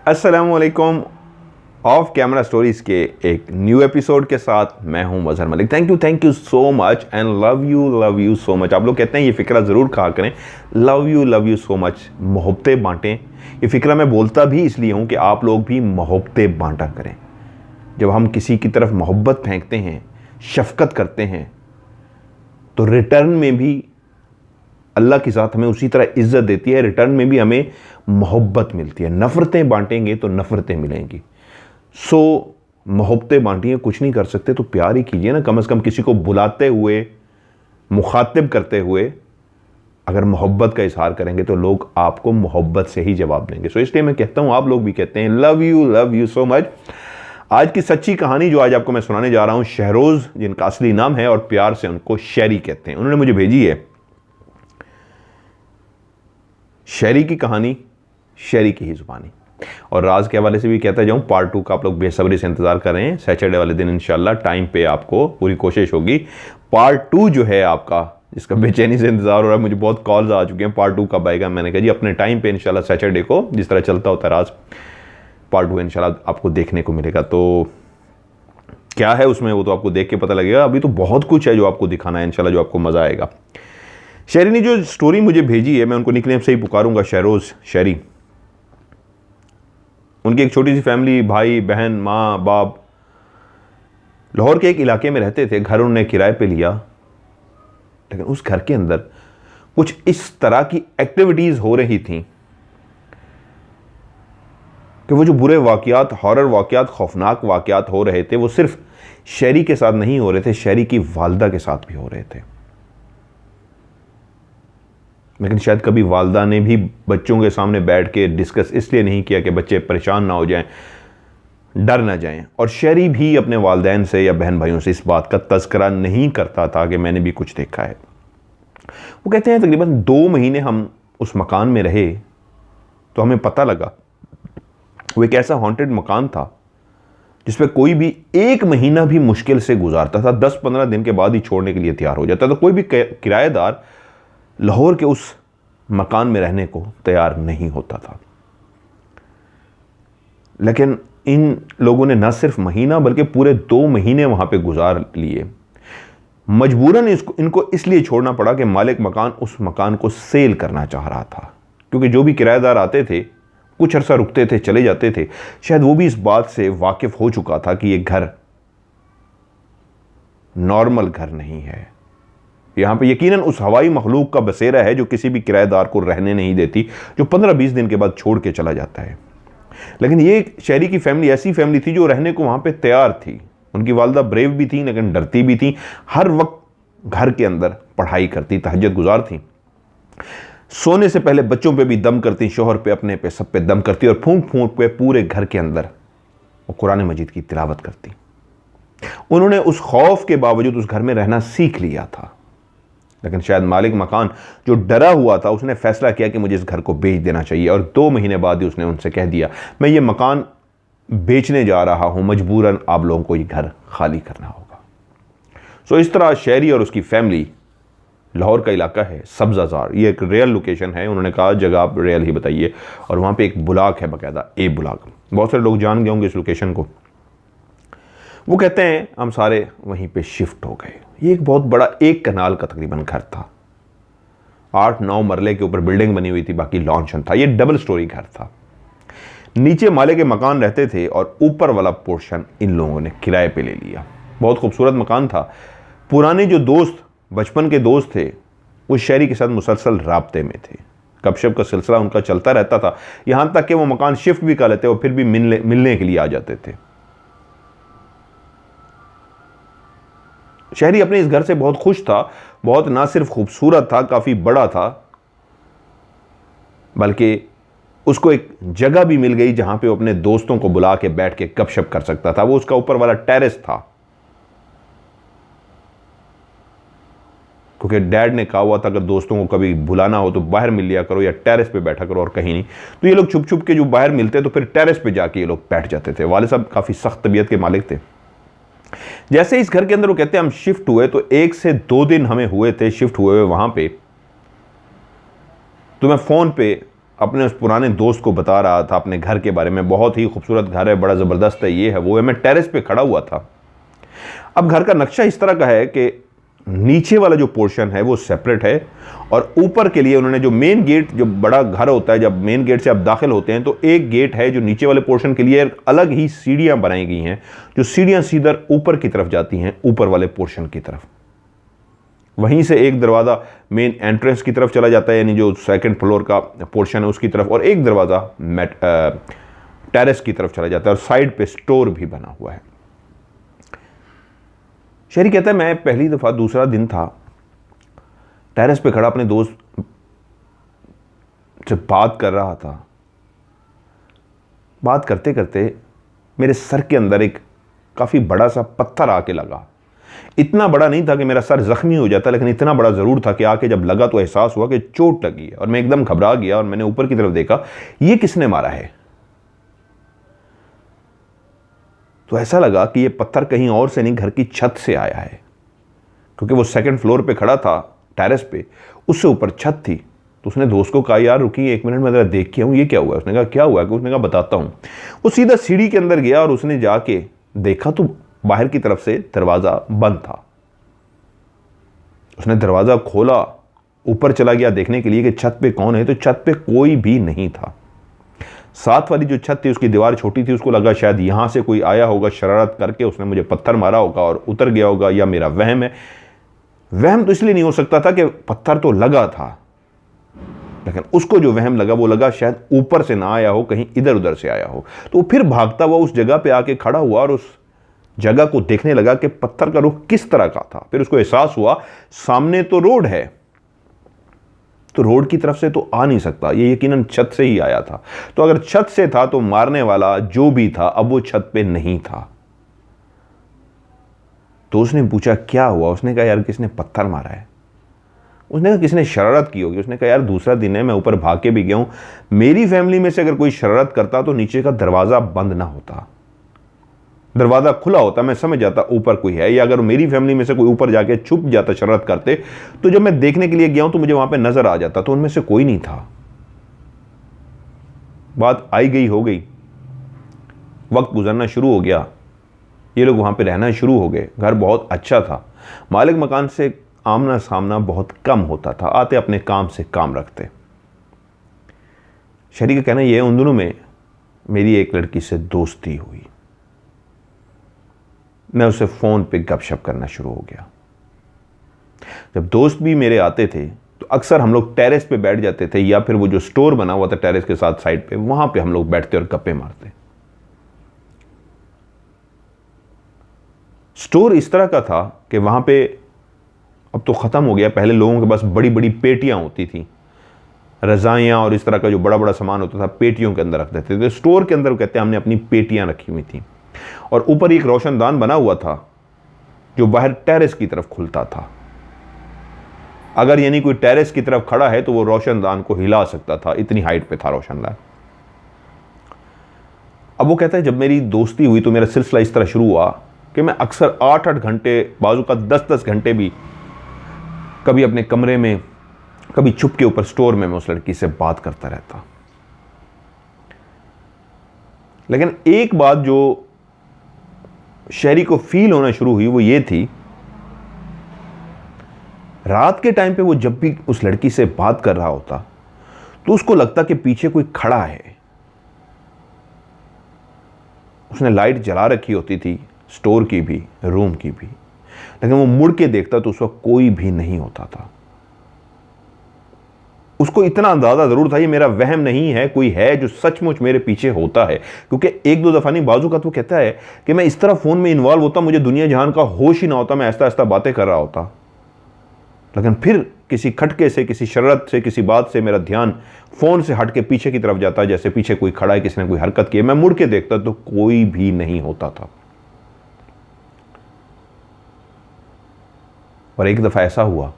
अस्सलामुअलैकुम। Of camera stories के एक न्यू एपिसोड के साथ मैं हूं Mazhar Malik. Thank you so much and love you so much. आप लोग कहते हैं ये फ़िक्रा ज़रूर कहा करें, लव यू सो मच। मोहब्बतें बांटें, ये फ़िक्रा मैं बोलता भी इसलिए हूं कि आप लोग भी मोहब्बतें बांटा करें। जब हम किसी की तरफ मोहब्बत फेंकते हैं, शफ़क़त करते हैं, तो रिटर्न में भी अल्लाह की ज़ात हमें उसी तरह इज़्ज़त देती है, रिटर्न में भी हमें मोहब्बत मिलती है। नफ़रतें बांटेंगे तो नफ़रतें मिलेंगी। सो मोहब्बतें बांटिए, कुछ नहीं कर सकते तो प्यार ही कीजिए ना। कम से कम किसी को बुलाते हुए, मुखातिब करते हुए अगर मोहब्बत का इजहार करेंगे तो लोग आपको मोहब्बत से ही जवाब देंगे। सो इसलिए मैं कहता हूँ, आप लोग भी कहते हैं लव यू सो मच। आज की सच्ची कहानी जो आज आपको मैं सुनाने जा रहा हूँ, शहरोज़ जिनका असली नाम है और प्यार से उनको शेरी कहते हैं, उन्होंने मुझे भेजी है। शेरी की कहानी, शेरी की ही ज़ुबानी। और राज के हवाले से भी कहता जाऊँ, पार्ट 2 का आप लोग बेसब्री से इंतज़ार कर रहे हैं। सैटरडे वाले दिन इंशाल्लाह टाइम पे आपको पूरी कोशिश होगी। पार्ट 2 जो है आपका, जिसका बेचैनी से इंतज़ार हो रहा है, मुझे बहुत कॉल्स आ चुके हैं पार्ट 2 कब आएगा। मैंने कहा जी अपने टाइम पे इंशाल्लाह सैटरडे को, जिस तरह चलता होता है राज, पार्ट 2 इंशाल्लाह आपको देखने को मिलेगा। तो क्या है उसमें वो तो आपको देख के पता लगेगा। अभी तो बहुत कुछ है जो आपको दिखाना है इंशाल्लाह, जो आपको मज़ा आएगा। शेरी ने जो स्टोरी मुझे भेजी है, मैं उनको निकनेम से ही पुकारूंगा, शहरोज़ शेरी। उनकी एक छोटी सी फैमिली, भाई बहन, माँ बाप, लाहौर के एक इलाके में रहते थे। घर उन्होंने किराए पे लिया, लेकिन उस घर के अंदर कुछ इस तरह की एक्टिविटीज़ हो रही थी कि वो जो बुरे वाक़यात, हॉरर वाक़यात, खौफनाक वाक़यात हो रहे थे, वो सिर्फ शेरी के साथ नहीं हो रहे थे, शेरी की वालदा के साथ भी हो रहे थे। लेकिन शायद कभी वालदा ने भी बच्चों के सामने बैठ के डिस्कस इसलिए नहीं किया कि बच्चे परेशान ना हो जाएं, डर ना जाएं। और शेरी भी अपने वालदैन से या बहन भाइयों से इस बात का तज़किरा नहीं करता था कि मैंने भी कुछ देखा है। वो कहते हैं तकरीबन 2 महीने हम उस मकान में रहे तो हमें पता लगा वो एक ऐसा हॉन्टेड मकान था जिसमें कोई भी 1 महीना भी मुश्किल से गुजारता था, 10-15 दिन के बाद ही छोड़ने के लिए तैयार हो जाता था। कोई भी किराएदार लाहौर के उस मकान में रहने को तैयार नहीं होता था। लेकिन इन लोगों ने न सिर्फ महीना बल्कि पूरे 2 महीने वहां पे गुजार लिए। मजबूरन इनको इसलिए छोड़ना पड़ा कि मालिक मकान उस मकान को सेल करना चाह रहा था, क्योंकि जो भी किराएदार आते थे कुछ अरसा रुकते थे, चले जाते थे। शायद वो भी इस बात से वाकिफ हो चुका था कि ये घर नॉर्मल घर नहीं है। यहाँ पे यकीनन उस हवाई मखलूक का बसेरा है जो किसी भी किराएदार को रहने नहीं देती, जो 15-20 दिन के बाद छोड़ के चला जाता है। लेकिन ये शेरी की फैमिली ऐसी फैमिली थी जो रहने को वहाँ पे तैयार थी। उनकी वालदा ब्रेव भी थी लेकिन डरती भी थी। हर वक्त घर के अंदर पढ़ाई करती, तहज्जुद गुजार थी। सोने से पहले बच्चों पे भी दम करती, शोहर पे, अपने पे, सब पे दम करती, और फूंक फूंक पे पूरे घर के अंदर वो कुरान मजीद की तिलावत करती। उन्होंने उस खौफ के बावजूद उस घर में रहना सीख लिया था। लेकिन शायद मालिक मकान जो डरा हुआ था, उसने फैसला किया कि मुझे इस घर को बेच देना चाहिए। और 2 महीने बाद ही उसने उनसे कह दिया, मैं ये मकान बेचने जा रहा हूं, मजबूरन आप लोगों को ये घर खाली करना होगा। सो इस तरह शेरी और उसकी फैमिली, लाहौर का इलाका है सब्ज़ाज़ार, ये एक रियल लोकेशन है। उन्होंने कहा जगह आप रियल ही बताइए, और वहाँ पे एक बुलाक है बाकायदा, ए बुलाक। बहुत सारे लोग जान गए होंगे इस लोकेशन को। वो कहते हैं हम सारे वहीं पे शिफ्ट हो गए। ये एक बहुत बड़ा 1 कनाल का तकरीबन घर था। 8-9 मरले के ऊपर बिल्डिंग बनी हुई थी, बाकी लॉन्चन था। ये डबल स्टोरी घर था। नीचे माले के मकान रहते थे और ऊपर वाला पोर्शन इन लोगों ने किराए पे ले लिया। बहुत खूबसूरत मकान था। पुराने जो दोस्त, बचपन के दोस्त थे, वो शेरी के साथ मुसलसल राब्ते में थे। गपशप का सिलसिला उनका चलता रहता था, यहां तक कि वो मकान शिफ्ट भी कर लेते और फिर भी मिलने के लिए आ जाते थे। शेरी अपने इस घर से बहुत खुश था। बहुत ना सिर्फ खूबसूरत था, काफ़ी बड़ा था, बल्कि उसको एक जगह भी मिल गई जहां पे वो अपने दोस्तों को बुला के बैठ के गपशप कर सकता था। वो उसका ऊपर वाला टेरेस था, क्योंकि डैड ने कहा हुआ था अगर दोस्तों को कभी बुलाना हो तो बाहर मिल लिया करो या टेरेस पे बैठा करो और कहीं नहीं। तो ये लोग छुप छुप के जो बाहर मिलते तो फिर टेरेस पे जाके ये लोग बैठ जाते थे। वाले साहब काफ़ी सख्त तबीयत के मालिक थे। जैसे इस घर के अंदर वो कहते हैं हम शिफ्ट हुए, तो 1 से 2 दिन हमें हुए थे शिफ्ट हुए हुए वहां पे। तो मैं फ़ोन पे अपने उस पुराने दोस्त को बता रहा था अपने घर के बारे में, बहुत ही खूबसूरत घर है, बड़ा ज़बरदस्त है, ये है वो है। मैं टेरेस पे खड़ा हुआ था। अब घर का नक्शा इस तरह का है कि नीचे वाला जो पोर्शन है वो सेपरेट है, और ऊपर के लिए उन्होंने जो मेन गेट, जो बड़ा घर होता है, जब मेन गेट से आप दाखिल होते हैं तो एक गेट है जो नीचे वाले पोर्शन के लिए अलग ही सीढ़ियां बनाई गई हैं, जो सीढ़ियां सीधा ऊपर की तरफ जाती हैं, ऊपर वाले पोर्शन की तरफ। वहीं से एक दरवाज़ा मेन एंट्रेंस की तरफ चला जाता है, यानी जो सेकंड फ्लोर का पोर्शन है उसकी तरफ, और एक दरवाज़ा टेरेस की तरफ चला जाता है, और साइड पे स्टोर भी बना हुआ है। शहरी कहता है, मैं पहली दफ़ा दूसरा दिन था, टेरेस पे खड़ा अपने दोस्त से बात कर रहा था। बात करते करते मेरे सर के अंदर एक काफ़ी बड़ा सा पत्थर आके लगा। इतना बड़ा नहीं था कि मेरा सर जख्मी हो जाता, लेकिन इतना बड़ा ज़रूर था कि आके जब लगा तो एहसास हुआ कि चोट लगी है, और मैं एकदम घबरा गया और मैंने ऊपर की तरफ देखा, ये किसने मारा है। तो ऐसा लगा कि ये पत्थर कहीं और से नहीं, घर की छत से आया है, क्योंकि वो सेकंड फ्लोर पे खड़ा था टेरेस पे, उससे ऊपर छत थी। तो उसने दोस्त को कहा, यार रुकिए 1 मिनट में ज़रा देख के आऊँ ये क्या हुआ है। उसने कहा क्या हुआ है, उसने कहा बताता हूँ। वो सीधा सीढ़ी के अंदर गया और उसने जाके देखा तो बाहर की तरफ से दरवाज़ा बंद था। उसने दरवाज़ा खोला, ऊपर चला गया देखने के लिए कि छत पे कौन है, तो छत पे कोई भी नहीं था। साथ वाली जो छत थी उसकी दीवार छोटी थी, उसको लगा शायद यहाँ से कोई आया होगा, शरारत करके उसने मुझे पत्थर मारा होगा और उतर गया होगा, या मेरा वहम है। वहम तो इसलिए नहीं हो सकता था कि पत्थर तो लगा था, लेकिन उसको जो वहम लगा वो लगा शायद ऊपर से ना आया हो, कहीं इधर उधर से आया हो। तो फिर भागता हुआ उस जगह पे आके खड़ा हुआ और उस जगह को देखने लगा कि पत्थर का रुख किस तरह का था। फिर उसको एहसास हुआ सामने तो रोड है, तो रोड की तरफ से तो आ नहीं सकता, ये यकीनन छत से ही आया था। तो अगर छत से था तो मारने वाला जो भी था अब वो छत पे नहीं था। तो उसने पूछा क्या हुआ। उसने कहा यार किसने पत्थर मारा है। उसने कहा किसने शरारत की होगी। उसने कहा यार दूसरा दिन है, मैं ऊपर भाग के भी गया हूं, मेरी फैमिली में से अगर कोई शरारत करता तो नीचे का दरवाजा बंद ना होता, दरवाजा खुला होता, मैं समझ जाता ऊपर कोई है। या अगर मेरी फैमिली में से कोई ऊपर जाके छुप जाता शरारत करते, तो जब मैं देखने के लिए गया हूं तो मुझे वहां पे नजर आ जाता, तो उनमें से कोई नहीं था। बात आई गई हो गई, वक्त गुजरना शुरू हो गया, ये लोग वहां पे रहना शुरू हो गए। घर बहुत अच्छा था, मालिक मकान से आमना सामना बहुत कम होता था, आते अपने काम से काम रखते। शहरी का कहना यह है उन दिनों में मेरी एक लड़की से दोस्ती हुई। मैं उससे फ़ोन पे गपशप करना शुरू हो गया। जब दोस्त भी मेरे आते थे तो अक्सर हम लोग टेरेस पे बैठ जाते थे, या फिर वो जो स्टोर बना हुआ था टेरेस के साथ साइड पे, वहां पे हम लोग बैठते और गप्पे मारते। स्टोर इस तरह का था कि वहां पे, अब तो ख़त्म हो गया, पहले लोगों के पास बड़ी बड़ी पेटियां होती थी, रज़ाइयाँ और इस तरह का जो बड़ा बड़ा सामान होता था पेटियों के अंदर रख देते थे। स्टोर के अंदर कहते हैं हमने अपनी पेटियां रखी हुई थी, और ऊपर एक रोशनदान बना हुआ था जो बाहर टेरेस की तरफ खुलता था। अगर यानी कोई टेरेस की तरफ खड़ा है तो वो रोशनदान को हिला सकता था, इतनी हाइट पे था रोशनदान। अब वो कहता है जब मेरी दोस्ती हुई तो मेरा सिलसिला इस तरह शुरू हुआ कि मैं अक्सर 8-8 घंटे, बाजू का 10-10 घंटे भी, कभी अपने कमरे में, कभी छुप के ऊपर स्टोर में मैं उस लड़की से बात करता रहता। लेकिन एक बात जो शहरी को फील होना शुरू हुई वो ये थी, रात के टाइम पे वो जब भी उस लड़की से बात कर रहा होता तो उसको लगता कि पीछे कोई खड़ा है। उसने लाइट जला रखी होती थी, स्टोर की भी, रूम की भी, लेकिन वो मुड़ के देखता तो उस वक्त कोई भी नहीं होता था। उसको इतना अंदाजा जरूर था ये मेरा वहम नहीं है, कोई है जो सचमुच मेरे पीछे होता है। क्योंकि 1-2 दफा नहीं, बाजू का तो कहता है कि मैं इस तरह फोन में इन्वॉल्व होता, मुझे दुनिया जहान का होश ही ना होता, मैं ऐसा ऐसा बातें कर रहा होता, लेकिन फिर किसी खटके से, किसी शरारत से, किसी बात से मेरा ध्यान फोन से हट के पीछे की तरफ जाता, जैसे पीछे कोई खड़ा है, किसी ने कोई हरकत की है। मैं मुड़ के देखता तो कोई भी नहीं होता था। और एक दफा ऐसा हुआ,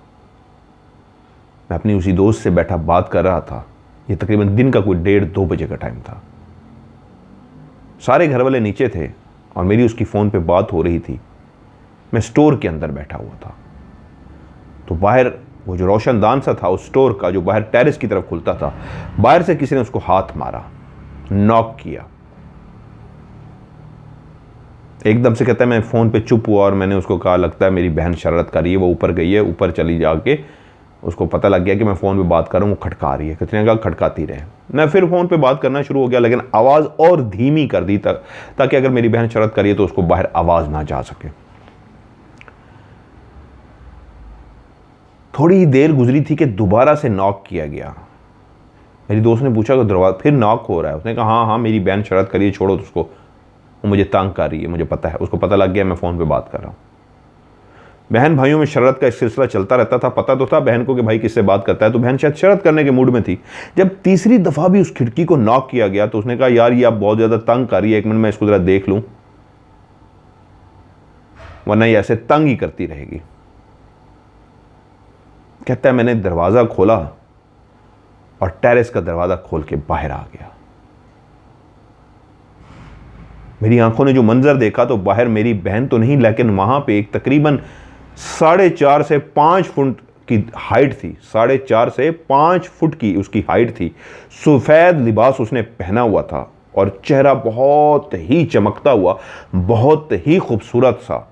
मैं अपनी उसी दोस्त से बैठा बात कर रहा था, ये तकरीबन दिन का कोई 1:30-2 बजे का टाइम था। सारे घर वाले नीचे थे और मेरी उसकी फ़ोन पे बात हो रही थी। मैं स्टोर के अंदर बैठा हुआ था, तो बाहर वो जो रोशनदान सा था उस स्टोर का, जो बाहर टेरेस की तरफ खुलता था, बाहर से किसी ने उसको हाथ मारा, नॉक किया। एकदम से कहता है मैं फ़ोन पे चुप हुआ और मैंने उसको कहा लगता है मेरी बहन शरारत कर रही है, वो ऊपर गई है, ऊपर चली जाके उसको पता लग गया कि मैं फ़ोन पे बात कर रहा हूँ, वो खटका रही है। कितने कहा खटकाती रहे। मैं फिर फ़ोन पे बात करना शुरू हो गया, लेकिन आवाज़ और धीमी कर दी ताकि अगर मेरी बहन शरारत करिए तो उसको बाहर आवाज़ ना जा सके। थोड़ी देर गुजरी थी कि दोबारा से नॉक किया गया। मेरी दोस्त ने पूछा कि दरवाज़ा फिर नॉक हो रहा है? उसने कहा हाँ हाँ मेरी बहन शरारत करिए, छोड़ो तो उसको, वो मुझे तंग कर रही है, मुझे पता है, उसको पता लग गया मैं फ़ोन पे बात कर रहा हूँ। बहन भाइयों में शरारत का एक सिलसिला चलता रहता था। पता तो था बहन को कि भाई किससे बात करता है, तो बहन शायद शरारत करने के मूड में थी। जब तीसरी दफ़ा भी उस खिड़की को नॉक किया गया तो उसने कहा यार ये आप बहुत ज़्यादा तंग कर रही है, एक मिनट मैं इसको ज़रा देख लूँ, वरना ये ऐसे तंग ही करती रहेगी। कहता है मैंने दरवाज़ा खोला और टेरेस का दरवाज़ा खोल के बाहर आ गया। मेरी आंखों ने जो मंजर देखा तो बाहर मेरी बहन तो नहीं, लेकिन वहां पे एक तकरीबन 4.5 से 5 फुट की हाइट थी, 4.5 से 5 फुट की उसकी हाइट थी। सफ़ेद लिबास उसने पहना हुआ था और चेहरा बहुत ही चमकता हुआ, बहुत ही खूबसूरत सा।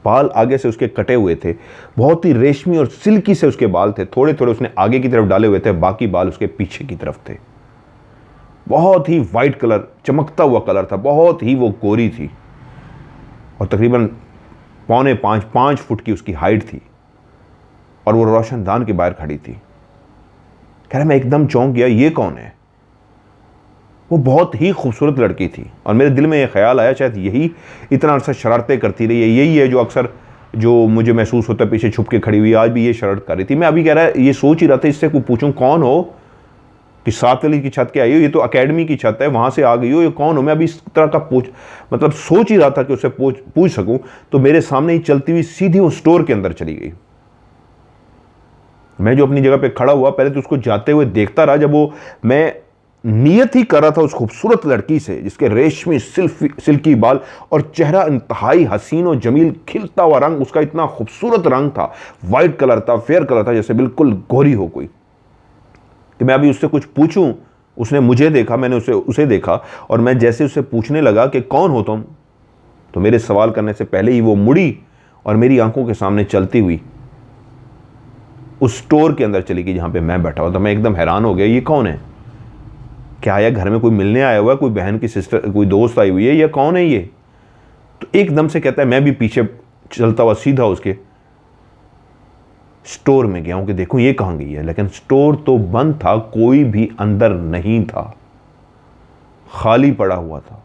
बाल आगे से उसके कटे हुए थे, बहुत ही रेशमी और सिल्की से उसके बाल थे। थोड़े थोड़े उसने आगे की तरफ डाले हुए थे, बाकी बाल उसके पीछे की तरफ थे। बहुत ही वाइट कलर, चमकता हुआ कलर था, बहुत ही वो गोरी थी और तकरीबन 4.5 फुट की उसकी हाइट थी और वो रोशनदान के बाहर खड़ी थी। कह रहा मैं एकदम चौंक गया, ये कौन है? वो बहुत ही खूबसूरत लड़की थी और मेरे दिल में ये ख्याल आया शायद यही इतना अरसा शरारतें करती रही है, यही है जो अक्सर जो मुझे महसूस होता है पीछे छुप के खड़ी हुई, आज भी ये शरारत कर रही थी। मैं अभी कह रहा है ये सोच ही रहा था इससे कोई पूछूं कौन हो, कि 7 वाली की छत के आई हो, ये तो अकेडमी की छत है, वहां से आ गई हो, ये कौन हो? मैं अभी इस तरह का मतलब सोच ही रहा था कि उससे पूछ सकूं, तो मेरे सामने ही चलती हुई सीधी वो स्टोर के अंदर चली गई। मैं जो अपनी जगह पे खड़ा हुआ, पहले तो उसको जाते हुए देखता रहा। जब वो मैं नियत ही कर रहा था उस खूबसूरत लड़की से जिसके रेशमी सिल्की बाल और चेहरा इंतहाई हसीन और जमील, खिलता हुआ रंग, उसका इतना खूबसूरत रंग था, वाइट कलर था, फेयर कलर था, जैसे बिल्कुल गोरी हो कोई, कि मैं अभी उससे कुछ पूछूं। उसने मुझे देखा, मैंने उसे देखा और मैं जैसे उससे पूछने लगा कि कौन हो तुम, तो मेरे सवाल करने से पहले ही वो मुड़ी और मेरी आंखों के सामने चलती हुई उस स्टोर के अंदर चली गई जहां पे मैं बैठा हुआ था। मैं एकदम हैरान हो गया, ये कौन है? क्या आया घर में कोई मिलने आया हुआ है, कोई बहन की सिस्टर, कोई दोस्त आई हुई है, या कौन है ये? तो एकदम से कहता है, मैं भी पीछे चलता हुआ सीधा उसके स्टोर में गया हूं कि देखूं ये कहां गई है। लेकिन स्टोर तो बंद था, कोई भी अंदर नहीं था, खाली पड़ा हुआ था।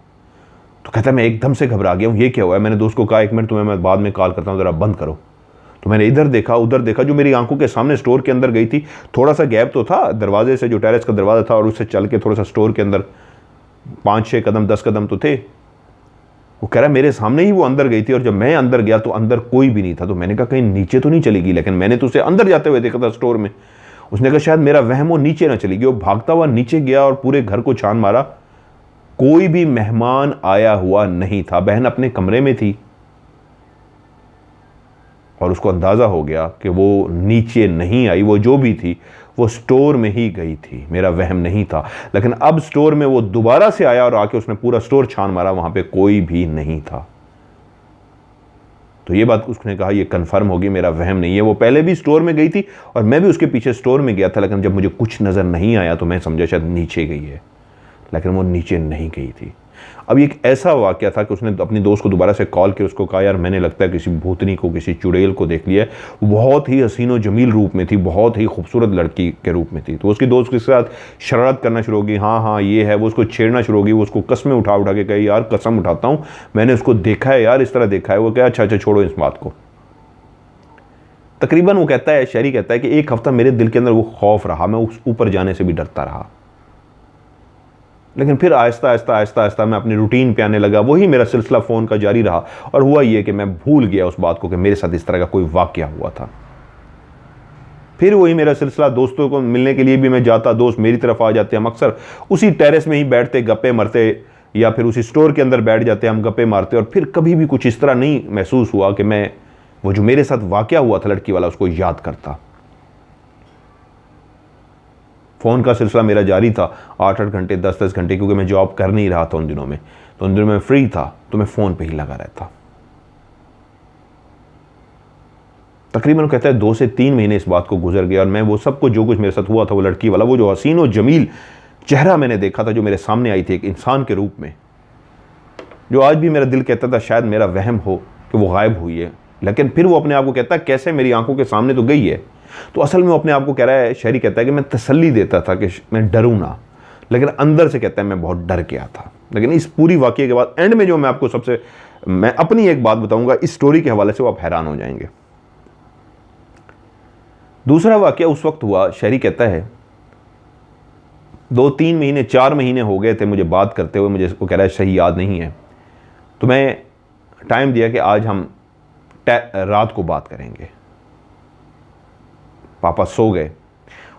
तो कहता है मैं एकदम से घबरा गया हूं, ये क्या हुआ है? मैंने दोस्त को कहा 1 मिनट तुम्हें मैं बाद में कॉल करता हूं, जरा बंद करो। तो मैंने इधर देखा उधर देखा, जो मेरी आंखों के सामने स्टोर के अंदर गई थी, थोड़ा सा गैप तो था दरवाजे से, जो टेरेस का दरवाजा था और उससे चल के थोड़ा सा स्टोर के अंदर 5-6 कदम 10 कदम तो थे। वो कह रहा है मेरे सामने ही वो अंदर गई थी और जब मैं अंदर गया तो अंदर कोई भी नहीं था। तो मैंने कहा कहीं नीचे तो नहीं चली गई, लेकिन मैंने तो उसे अंदर जाते हुए देखा था स्टोर में। उसने कहा शायद मेरा वहम वो नीचे ना चली गई। वो भागता हुआ नीचे गया और पूरे घर को छान मारा, कोई भी मेहमान आया हुआ नहीं था। बहन अपने कमरे में थी और उसको अंदाजा हो गया कि वो नीचे नहीं आई, वो जो भी थी वो स्टोर में ही गई थी, मेरा वहम नहीं था। लेकिन अब स्टोर में वो दोबारा से आया और आके उसने पूरा स्टोर छान मारा, वहां पे कोई भी नहीं था। तो ये बात उसने कहा ये कंफर्म होगी, मेरा वहम नहीं है। वो पहले भी स्टोर में गई थी और मैं भी उसके पीछे स्टोर में गया था, लेकिन जब मुझे कुछ नजर नहीं आया तो मैं समझा शायद नीचे गई है, लेकिन वो नीचे नहीं गई थी। अब एक ऐसा वाकया था कि उसने अपनी दोस्त को दोबारा से कॉल किया, उसको कहा यार मैंने लगता है किसी भूतनी को, किसी चुड़ैल को देख लिया है। वो बहुत ही हसीन और जमील रूप में थी, बहुत ही खूबसूरत लड़की के रूप में थी। तो उसकी दोस्त के साथ शरारत करना शुरू होगी, हाँ हाँ ये है, वो उसको छेड़ना शुरू होगी। वो उसको कस्में उठा उठा के कही यार कसम उठाता हूँ मैंने उसको देखा है यार, इस तरह देखा है। वो क्या अच्छा छोड़ो इस बात को। तकरीबन वो कहता है, शहरी कहता है कि 1 हफ्ता मेरे दिल के अंदर वो खौफ रहा, मैं उस ऊपर जाने से भी डरता रहा। लेकिन फिर आहिस्ता आहिस्ता आहिस्ता आहिस्ता मैं अपनी रूटीन पे आने लगा। वही मेरा सिलसिला फ़ोन का जारी रहा और हुआ ये कि मैं भूल गया उस बात को कि मेरे साथ इस तरह का कोई वाकया हुआ था। फिर वही मेरा सिलसिला, दोस्तों को मिलने के लिए भी मैं जाता, दोस्त मेरी तरफ आ जाते, हम अक्सर उसी टेरेस में ही बैठते गप्पे मारते, या फिर उसी स्टोर के अंदर बैठ जाते हम गप्पे मारते। और फिर कभी भी कुछ इस तरह नहीं महसूस हुआ कि मैं वो जो मेरे साथ वाकया हुआ था लड़की वाला उसको याद करता। फ़ोन का सिलसिला मेरा जारी था 8-8 घंटे 10-10 घंटे, क्योंकि मैं जॉब कर नहीं रहा था उन दिनों में, तो उन दिनों में फ्री था तो मैं फ़ोन पे ही लगा रहता। तकरीबन कहता है 2 से 3 महीने इस बात को गुजर गया और मैं वो सब कुछ जो कुछ मेरे साथ हुआ था, वो लड़की वाला, वो जो हसीन और जमील चेहरा मैंने देखा था जो मेरे सामने आई थी एक इंसान के रूप में, जो आज भी मेरा दिल कहता था शायद मेरा वहम हो कि वो गायब हुई है, लेकिन फिर वो अपने आप को कहता है कैसे मेरी आंखों के सामने तो गई है। तो असल में वो अपने आप को कह रहा है, शायरी कहता है कि मैं तसल्ली देता था कि मैं डरूं ना, लेकिन अंदर से कहता है मैं बहुत डर गया था। लेकिन इस पूरी वाकये के बाद एंड में जो मैं आपको मैं अपनी एक बात बताऊंगा इस स्टोरी के हवाले से, वो आप हैरान हो जाएंगे। दूसरा वाकया उस वक्त हुआ, शायरी कहता है 2-3 महीने 4 महीने हो गए थे मुझे बात करते हुए, मुझे वो कह रहा है सही याद नहीं है, तो मैं टाइम दिया कि आज हम रात को बात करेंगे। पापा सो गए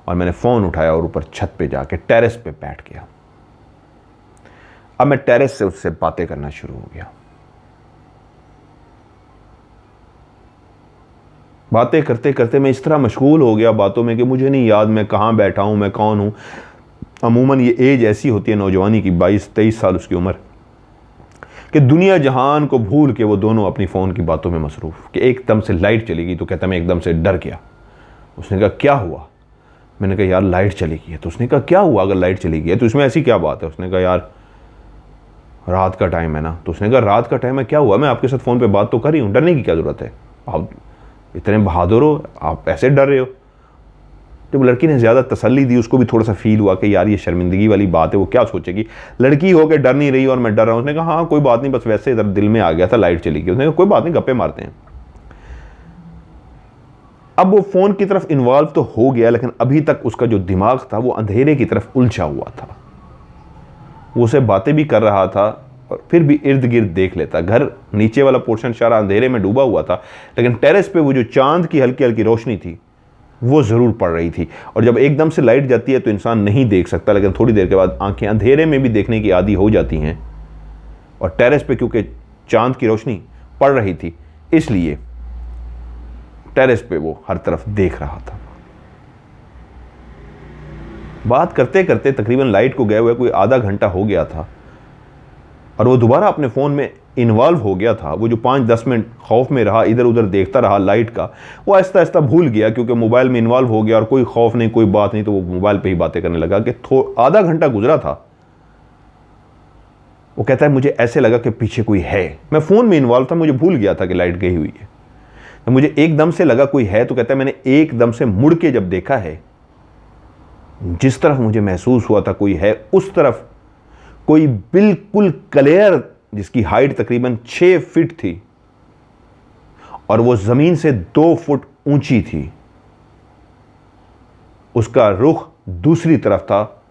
और मैंने फ़ोन उठाया और ऊपर छत पे जाके टेरेस पे बैठ गया। अब मैं टेरेस से उससे बातें करना शुरू हो गया। बातें करते करते मैं इस तरह मशगूल हो गया बातों में कि मुझे नहीं याद मैं कहाँ बैठा हूँ, मैं कौन हूँ। अमूमन ये एज ऐसी होती है नौजवानी की, 22-23 साल उसकी उम्र, कि दुनिया जहान को भूल के वो दोनों अपनी फ़ोन की बातों में मसरूफ़। कि एकदम से लाइट चली गई तो कहता मैं एकदम से डर गया। उसने कहा क्या हुआ? मैंने कहा यार लाइट चली गई है। तो उसने कहा क्या हुआ अगर लाइट चली गई है तो इसमें ऐसी क्या बात है? उसने कहा यार रात का टाइम है ना। तो उसने कहा रात का टाइम है, क्या हुआ? मैं आपके साथ फ़ोन पे बात तो कर रही हूँ, डरने की क्या ज़रूरत है? आप इतने बहादुर हो, आप ऐसे डर रहे हो। जब लड़की ने ज़्यादा तसल्ली दी, उसको भी थोड़ा सा फील हुआ कि यार ये शर्मिंदगी वाली बात है, वो क्या सोचेगी, लड़की हो के डर नहीं रही और मैं डर रहा हूँ। उसने कहा हाँ कोई बात नहीं, बस वैसे इधर दिल में आ गया था, लाइट चली गई। उसने कहा कोई बात नहीं, गप्पे मारते हैं। अब वो फ़ोन की तरफ इन्वॉल्व तो हो गया, लेकिन अभी तक उसका जो दिमाग था वो अंधेरे की तरफ उलझा हुआ था। वो उसे बातें भी कर रहा था और फिर भी इर्द गिर्द देख लेता। घर नीचे वाला पोर्शन सारा अंधेरे में डूबा हुआ था, लेकिन टेरेस पे वो जो चांद की हल्की हल्की रोशनी थी वो ज़रूर पड़ रही थी। और जब एकदम से लाइट जाती है तो इंसान नहीं देख सकता, लेकिन थोड़ी देर के बाद आंखें अंधेरे में भी देखने की आदी हो जाती हैं। और टेरेस पे क्योंकि चांद की रोशनी पड़ रही थी, इसलिए टेरेस पे वो हर तरफ देख रहा था। बात करते करते तकरीबन लाइट को गए हुए कोई आधा घंटा हो गया था और वो दोबारा अपने फ़ोन में इन्वॉल्व हो गया था। वो जो 5-10 मिनट खौफ में रहा, इधर उधर देखता रहा लाइट का, वो आहिस्ता आहिस्ता भूल गया क्योंकि मोबाइल में इन्वॉल्व हो गया और कोई खौफ नहीं, कोई बात नहीं, तो वो मोबाइल पे ही बातें करने लगा। कि आधा घंटा गुजरा था। वो कहता है मुझे ऐसे लगा कि पीछे कोई है। मैं फ़ोन में इन्वॉल्व था, मुझे भूल गया था कि लाइट गई हुई है। तो मुझे एकदम से लगा कोई है। तो कहता है मैंने एकदम से मुड़ के जब देखा है, जिस तरफ मुझे महसूस हुआ था कोई है, उस तरफ कोई बिल्कुल क्लियर, जिसकी हाइट तकरीबन 6 फीट थी और वो ज़मीन से 2 फुट ऊंची थी। उसका रुख दूसरी तरफ था,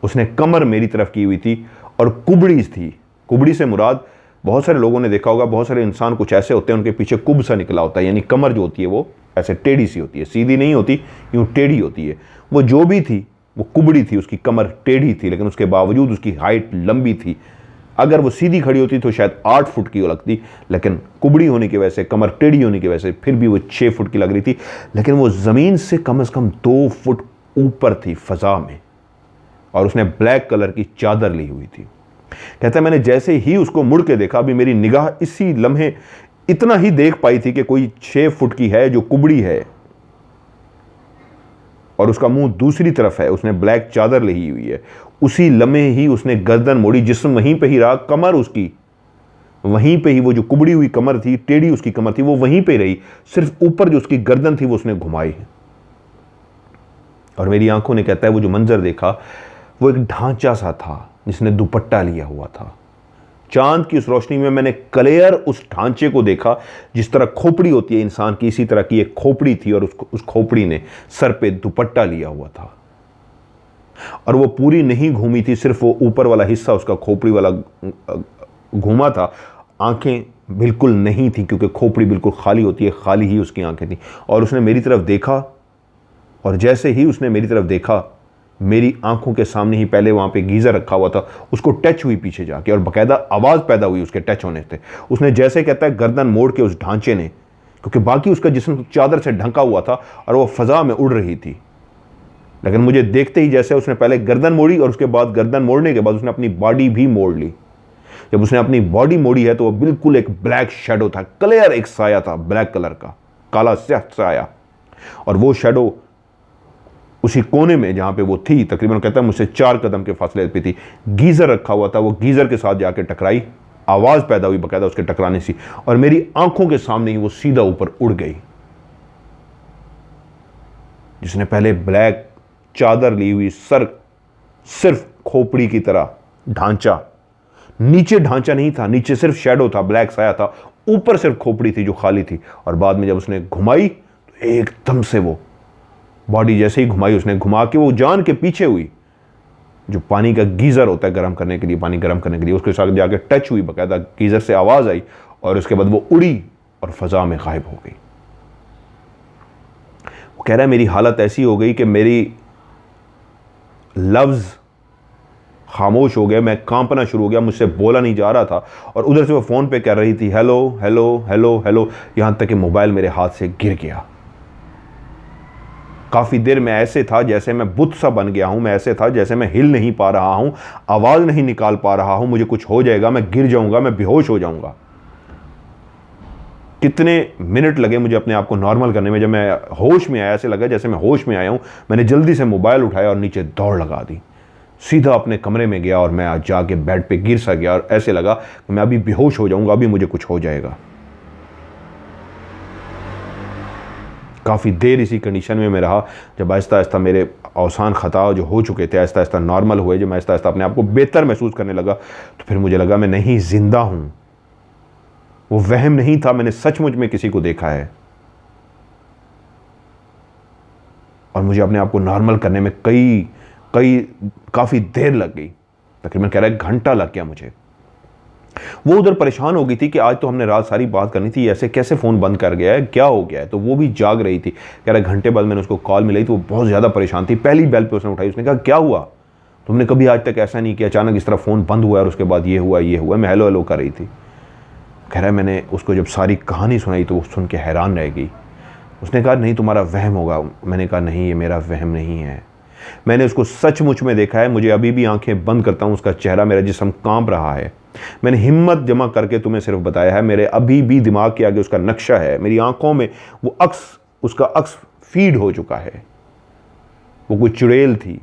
उसने कमर मेरी तरफ की हुई थी और कुबड़ी थी। कुबड़ी से मुराद, बहुत सारे लोगों ने देखा होगा, बहुत सारे इंसान कुछ ऐसे होते हैं उनके पीछे कुब सा निकला होता है, यानी कमर जो होती है वो ऐसे टेढ़ी सी होती है, सीधी नहीं होती, यूं टेढ़ी होती है। वो जो भी थी वो कुबड़ी थी, उसकी कमर टेढ़ी थी, लेकिन उसके बावजूद उसकी हाइट लंबी थी। अगर वो सीधी खड़ी होती तो शायद 8 फुट की वो लगती, लेकिन कुबड़ी होने की वजह से, कमर टेढ़ी होने की वजह से फिर भी वो 6 फुट की लग रही थी। लेकिन वो ज़मीन से कम 2 फुट ऊपर थी फ़ज़ा में, और उसने ब्लैक कलर की चादर ली हुई थी। कहता है मैंने जैसे ही उसको मुड़ के देखा, अभी मेरी निगाह इसी लम्हे इतना ही देख पाई थी कि कोई 6 फुट की है जो कुबड़ी है और उसका मुंह दूसरी तरफ है, उसने ब्लैक चादर ली हुई है। उसी लम्हे ही उसने गर्दन मोड़ी, जिस्म वहीं पे ही रहा, कमर उसकी वहीं पे ही, वो जो कुबड़ी हुई कमर थी, टेढ़ी उसकी कमर थी, वो वहीं पे रही, सिर्फ ऊपर जो उसकी गर्दन थी वो उसने घुमाई। और मेरी आंखों ने, कहता है, वो जो मंजर देखा वो एक ढांचा सा था जिसने दुपट्टा लिया हुआ था। चांद की उस रोशनी में मैंने क्लियर उस ढांचे को देखा, जिस तरह खोपड़ी होती है इंसान की, इसी तरह की एक खोपड़ी थी और उस खोपड़ी ने सर पे दुपट्टा लिया हुआ था। और वो पूरी नहीं घूमी थी, सिर्फ वो ऊपर वाला हिस्सा उसका खोपड़ी वाला घूमा था। आंखें बिल्कुल नहीं थी क्योंकि खोपड़ी बिल्कुल खाली होती है, खाली ही उसकी आंखें थी। और उसने मेरी तरफ देखा, और जैसे ही उसने मेरी तरफ देखा, मेरी आंखों के सामने ही पहले वहाँ पे गीज़र रखा हुआ था, उसको टच हुई पीछे जाके, और बाकायदा आवाज़ पैदा हुई उसके टच होने से। उसने जैसे, कहता है, गर्दन मोड़ के उस ढांचे ने, क्योंकि बाकी उसका जिस्म चादर से ढंका हुआ था और वो फजा में उड़ रही थी। लेकिन मुझे देखते ही जैसे उसने पहले गर्दन मोड़ी और उसके बाद गर्दन मोड़ने के बाद उसने अपनी बॉडी भी मोड़ ली। जब उसने अपनी बॉडी मोड़ी है तो वो बिल्कुल एक ब्लैक शैडो था, क्लियर एक साया था, ब्लैक कलर का, काला साया। और वो शैडो उसी कोने में जहां पे वो थी, तकरीबन कहता है मुझसे 4 कदम के फासले पे थी। गीजर रखा हुआ था, वो गीजर के साथ जाके टकराई, आवाज पैदा हुई बकायदा उसके टकराने से, और मेरी आंखों के सामने ही वो सीधा ऊपर उड़ गई। जिसने पहले ब्लैक चादर ली हुई, सर सिर्फ खोपड़ी की तरह ढांचा, नीचे ढांचा नहीं था, नीचे सिर्फ शैडो था, ब्लैक साया था, ऊपर सिर्फ खोपड़ी थी जो खाली थी। और बाद में जब उसने घुमाई तो एकदम से वो बॉडी जैसे ही घुमाई, उसने घुमा के वो जान के पीछे हुई, जो पानी का गीजर होता है गर्म करने के लिए, पानी गर्म करने के लिए, उसके साथ जाके टच हुई, बकायदा गीजर से आवाज आई और उसके बाद वो उड़ी और फजा में गायब हो गई। वो कह रहा है मेरी हालत ऐसी हो गई कि मेरी लफ्ज खामोश हो गया, मैं कांपना शुरू हो गया, मुझसे बोला नहीं जा रहा था। और उधर से वो फ़ोन पे कर रही थी हेलो हेलो हेलो हेलो, यहां तक कि मोबाइल मेरे हाथ से गिर गया। काफ़ी देर मैं ऐसे था जैसे मैं बुत सा बन गया हूं, मैं ऐसे था जैसे मैं हिल नहीं पा रहा हूं, आवाज़ नहीं निकाल पा रहा हूं, मुझे कुछ हो जाएगा, मैं गिर जाऊंगा, मैं बेहोश हो जाऊंगा। कितने मिनट लगे मुझे अपने आप को नॉर्मल करने में। जब मैं होश में आया, ऐसे लगा जैसे मैं होश में आया हूं, मैंने जल्दी से मोबाइल उठाया और नीचे दौड़ लगा दी, सीधा अपने कमरे में गया और मैं आज जाके बेड पे गिर सा गया और ऐसे लगा कि मैं अभी बेहोश हो जाऊंगा, अभी मुझे कुछ हो जाएगा। काफ़ी देर इसी कंडीशन में मैं रहा। जब आहिस्ता आहिस्ता मेरे अवसान ख़ता जो हो चुके थे आहिस्ता आहिस्ता नॉर्मल हुए, जब मैं आहिस्ता आहिस्ता अपने आप को बेहतर महसूस करने लगा, तो फिर मुझे लगा मैं नहीं, जिंदा हूँ। वो वहम नहीं था, मैंने सचमुच में किसी को देखा है। और मुझे अपने आप को नॉर्मल करने में काफ़ी देर लग गई, तकरीबन कह रहा है घंटा लग गया मुझे। वो उधर परेशान हो गई थी कि आज तो हमने रात सारी बात करनी थी, ऐसे कैसे फ़ोन बंद कर गया है, क्या हो गया है। तो वो भी जाग रही थी। कह रहा घंटे बाद मैंने उसको कॉल मिलाई तो वो बहुत ज़्यादा परेशान थी। पहली बेल पे उसने उठाई, उसने कहा क्या हुआ, तुमने कभी आज तक ऐसा नहीं किया, अचानक इस तरह फ़ोन बंद हुआ और उसके बाद ये हुआ। मैं हेलो हेलो कर रही थी। कह रहा है मैंने उसको जब सारी कहानी सुनाई तो वो सुन के हैरान रह गई। उसने कहा नहीं तुम्हारा वहम होगा। मैंने कहा नहीं, ये मेरा वहम नहीं है, मैंने उसको सचमुच में देखा है। मुझे अभी भी आंखें बंद करता हूँ, उसका चेहरा, मेरा जिस्म कांप रहा है। मैंने हिम्मत जमा करके तुम्हें सिर्फ बताया है, मेरे अभी भी दिमाग के आगे उसका नक्शा है, मेरी आंखों में वो उसका अक्स फीड हो चुका है। वो कोई चुड़ैल थी,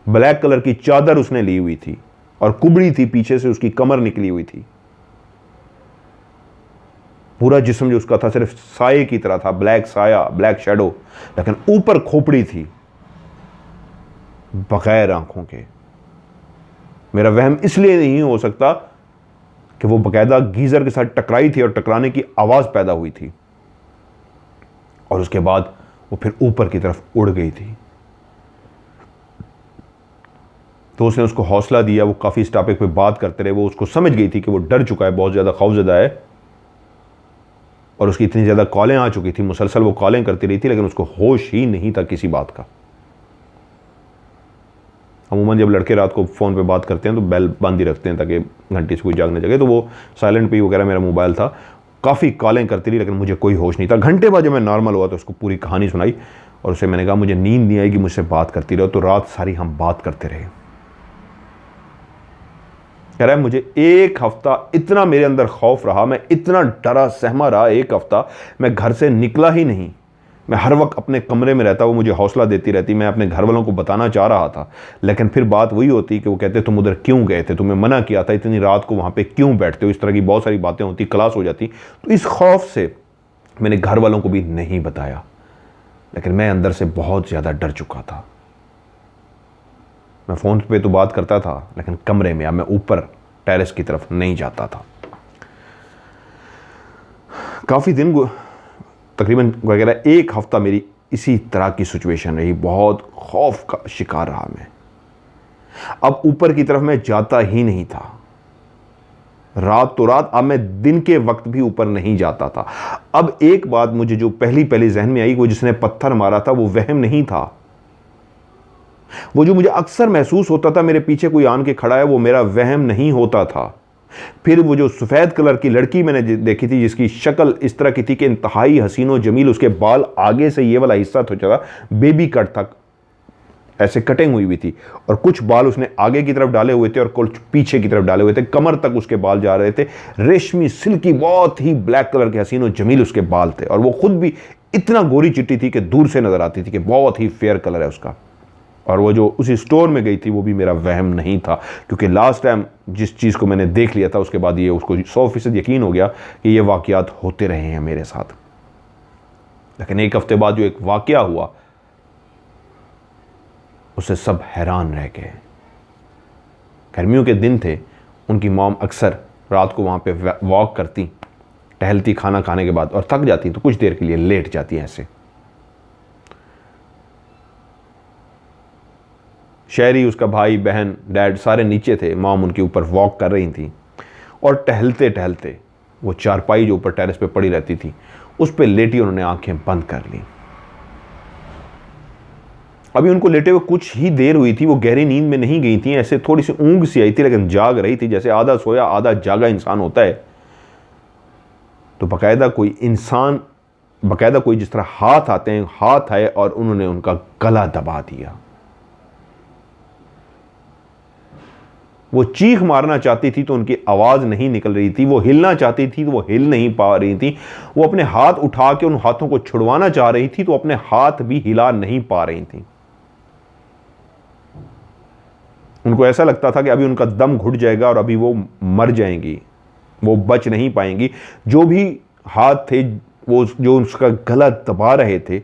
ब्लैक कलर की चादर उसने ली हुई थी और कुबड़ी थी, पीछे से उसकी कमर निकली हुई थी। पूरा जिस्म जो उसका था सिर्फ साये की तरह था, ब्लैक साया, ब्लैक शैडो, लेकिन ऊपर खोपड़ी थी बगैर आंखों के। मेरा वहम इसलिए नहीं हो सकता कि वो बकायदा गीजर के साथ टकराई थी और टकराने की आवाज पैदा हुई थी और उसके बाद वो फिर ऊपर की तरफ उड़ गई थी। तो उसने उसको हौसला दिया, वो काफी इस टॉपिक पे बात करते रहे। वो उसको समझ गई थी कि वो डर चुका है, बहुत ज्यादा खौफजदा है और उसकी इतनी ज़्यादा कॉलें आ चुकी थी, मुसलसल वो कॉलें करती रही थी, लेकिन उसको होश ही नहीं था किसी बात का। अमूमन जब लड़के रात को फ़ोन पे बात करते हैं तो बेल बंद ही रखते हैं ताकि घंटी से कोई जाग न जगे, तो वो साइलेंट पे वगैरह मेरा मोबाइल था। काफ़ी कॉलें करती रही लेकिन मुझे कोई होश नहीं था। घंटे बाद जब मैं नॉर्मल हुआ तो उसको पूरी कहानी सुनाई और उससे मैंने कहा मुझे नींद नहीं आएगी, मुझसे बात करती रहो। तो रात सारी हम बात करते रहे। कह रहा है मुझे 1 हफ्ता इतना मेरे अंदर खौफ रहा, मैं इतना डरा सहमा रहा, 1 हफ्ता मैं घर से निकला ही नहीं। मैं हर वक्त अपने कमरे में रहता, वो मुझे हौसला देती रहती, मैं अपने घर वालों को बताना चाह रहा था, लेकिन फिर बात वही होती कि वो कहते तुम उधर क्यों गए थे, तुम्हें मना किया था, इतनी रात को वहाँ पे क्यों बैठते हो, इस तरह की बहुत सारी बातें होती, क्लास हो जाती। तो इस खौफ से मैंने घर वालों को भी नहीं बताया, लेकिन मैं अंदर से बहुत ज़्यादा डर चुका था। मैं फ़ोन पे तो बात करता था लेकिन कमरे में, अब मैं ऊपर टेरेस की तरफ नहीं जाता था। काफ़ी दिन तकरीबन वगैरह 1 हफ्ता मेरी इसी तरह की सिचुएशन रही, बहुत खौफ का शिकार रहा मैं। अब ऊपर की तरफ मैं जाता ही नहीं था, रात तो रात, अब मैं दिन के वक्त भी ऊपर नहीं जाता था। अब एक बात मुझे जो पहली जहन में आई, वो जिसने पत्थर मारा था वो वहम नहीं था। वो जो मुझे अक्सर महसूस होता था मेरे पीछे कोई आन के खड़ा है, वो मेरा वहम नहीं होता था। फिर वो जो सफ़ेद कलर की लड़की मैंने देखी थी, जिसकी शक्ल इस तरह की थी कि इंतहाई हसीन व जमील, उसके बाल आगे से ये वाला हिस्सा तो चला बेबी कट तक ऐसे कटिंग हुई हुई थी, और कुछ बाल उसने आगे की तरफ डाले हुए थे और कुछ पीछे की तरफ डाले हुए थे, कमर तक उसके बाल जा रहे थे, रेशमी सिल्की बहुत ही ब्लैक कलर के हसीन व जमील उसके बाल थे, और वो खुद भी इतना गोरी चिट्टी थी कि दूर से नजर आती थी कि बहुत ही फेयर कलर है उसका। और वो जो उसी स्टोर में गई थी वो भी मेरा वहम नहीं था, क्योंकि लास्ट टाइम जिस चीज़ को मैंने देख लिया था उसके बाद ये उसको 100% यकीन हो गया कि ये वाक़यात होते रहे हैं मेरे साथ। लेकिन एक हफ्ते बाद जो एक वाक़या हुआ उससे सब हैरान रह गए। गर्मियों के दिन थे, उनकी मॉम अक्सर रात को वहाँ पे वॉक करती, टहलती खाना खाने के बाद, और थक जाती तो कुछ देर के लिए लेट जाती ऐसे। शहरी, उसका भाई बहन डैड सारे नीचे थे, मॉम उनके ऊपर वॉक कर रही थी, और टहलते टहलते वो चारपाई जो ऊपर टेरेस पे पड़ी रहती थी उस पर लेटी उन्होंने आंखें बंद कर ली। अभी उनको लेटे हुए कुछ ही देर हुई थी, वो गहरी नींद में नहीं गई थी, ऐसे थोड़ी सी ऊंघ सी आई थी लेकिन जाग रही थी, जैसे आधा सोया आधा जागा इंसान होता है। तो बाकायदा कोई जिस तरह हाथ आते हैं, हाथ आए और उन्होंने उनका गला दबा दिया। वो चीख मारना चाहती थी तो उनकी आवाज नहीं निकल रही थी, वो हिलना चाहती थी तो वो हिल नहीं पा रही थी, वो अपने हाथ उठा के उन हाथों को छुड़वाना चाह रही थी तो अपने हाथ भी हिला नहीं पा रही थी। उनको ऐसा लगता था कि अभी उनका दम घुट जाएगा और अभी वो मर जाएंगी, वो बच नहीं पाएंगी। जो भी हाथ थे वो जो उसका गला दबा रहे थे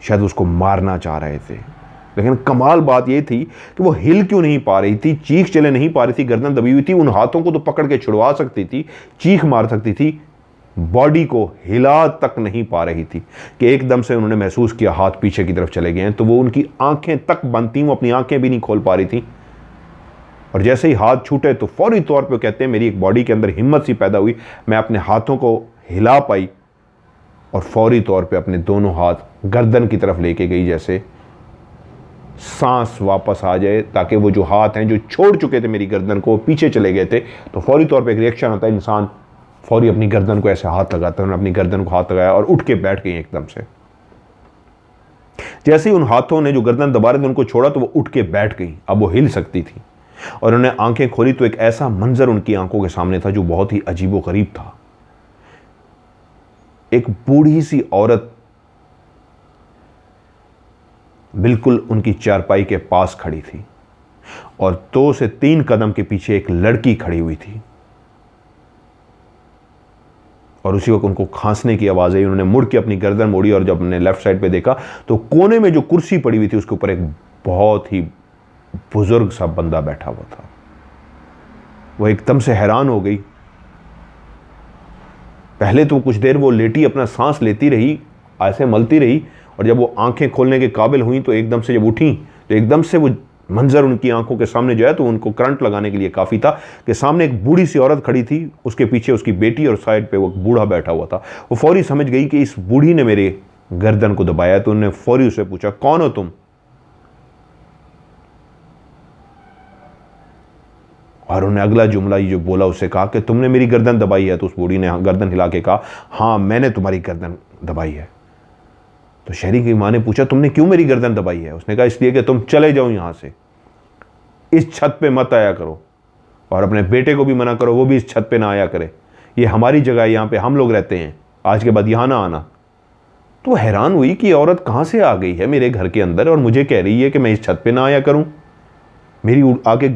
शायद उसको मारना चाह रहे थे। लेकिन कमाल बात यह थी कि वो हिल क्यों नहीं पा रही थी, चीख चले नहीं पा रही थी, गर्दन दबी हुई थी। उन हाथों को तो पकड़ के छुड़वा सकती थी, चीख मार सकती थी, बॉडी को हिला तक नहीं पा रही थी कि एकदम से उन्होंने महसूस किया हाथ पीछे की तरफ चले गए हैं। तो वो उनकी आंखें तक बंद थी, वो अपनी आंखें भी नहीं खोल पा रही थी। और जैसे ही हाथ छूटे तो फौरी तौर पे कहते हैं मेरी एक बॉडी के अंदर हिम्मत सी पैदा हुई, मैं अपने हाथों को हिला पाई और फौरी तौर पे अपने दोनों हाथ गर्दन की तरफ लेके गई, जैसे सांस वापस आ जाए, ताकि वो जो हाथ हैं जो छोड़ चुके थे मेरी गर्दन को, पीछे चले गए थे। तो फौरी तौर पे एक रिएक्शन आता है, इंसान फौरी अपनी गर्दन को ऐसे हाथ लगाता है। उन्होंने अपनी गर्दन को हाथ लगाया और उठ के बैठ गई एकदम से। जैसे ही उन हाथों ने जो गर्दन दबा रहे थे उनको छोड़ा तो वो उठ के बैठ गई, अब वो हिल सकती थी। और उन्होंने आंखें खोली तो एक ऐसा मंजर उनकी आंखों के सामने था जो बहुत ही अजीबोगरीब था। एक बूढ़ी सी औरत बिल्कुल उनकी चारपाई के पास खड़ी थी और 2 से 3 कदम के पीछे एक लड़की खड़ी हुई थी। और उसी वक्त उनको खांसने की आवाज आई। उन्होंने मुड़ के अपनी गर्दन मोड़ी और जब हमने लेफ्ट साइड पे देखा तो कोने में जो कुर्सी पड़ी हुई थी उसके ऊपर एक बहुत ही बुजुर्ग सा बंदा बैठा हुआ था। वो एकदम से हैरान हो गई। पहले तो कुछ देर वो लेटी अपना सांस लेती रही, ऐसे मलती रही, और जब वो आंखें खोलने के काबिल हुई तो एकदम से जब उठी तो एकदम से वो मंजर उनकी आंखों के सामने जो है तो उनको करंट लगाने के लिए काफ़ी था कि सामने एक बूढ़ी सी औरत खड़ी थी, उसके पीछे उसकी बेटी और साइड पे वो बूढ़ा बैठा हुआ था। वो फौरी समझ गई कि इस बूढ़ी ने मेरे गर्दन को दबाया, तो उन्होंने फौरी उससे पूछा कौन हो तुम? और उन्हें अगला जुमला ये जो बोला उससे कहा कि तुमने मेरी गर्दन दबाई है। तो उस बूढ़ी ने गर्दन हिला के कहा हाँ मैंने तुम्हारी गर्दन दबाई है। तो शहरी की माँ ने पूछा तुमने क्यों मेरी गर्दन दबाई है? उसने कहा इसलिए कि तुम चले जाओ यहां से, इस छत पे मत आया करो, और अपने बेटे को भी मना करो वो भी इस छत पे ना आया करे, ये हमारी जगह है, यहाँ पे हम लोग रहते हैं, आज के बाद यहां ना आना। तो हैरान हुई कि औरत कहां से आ गई है मेरे घर के अंदर और मुझे कह रही है कि मैं इस छत पे ना आया करूं, मेरी आके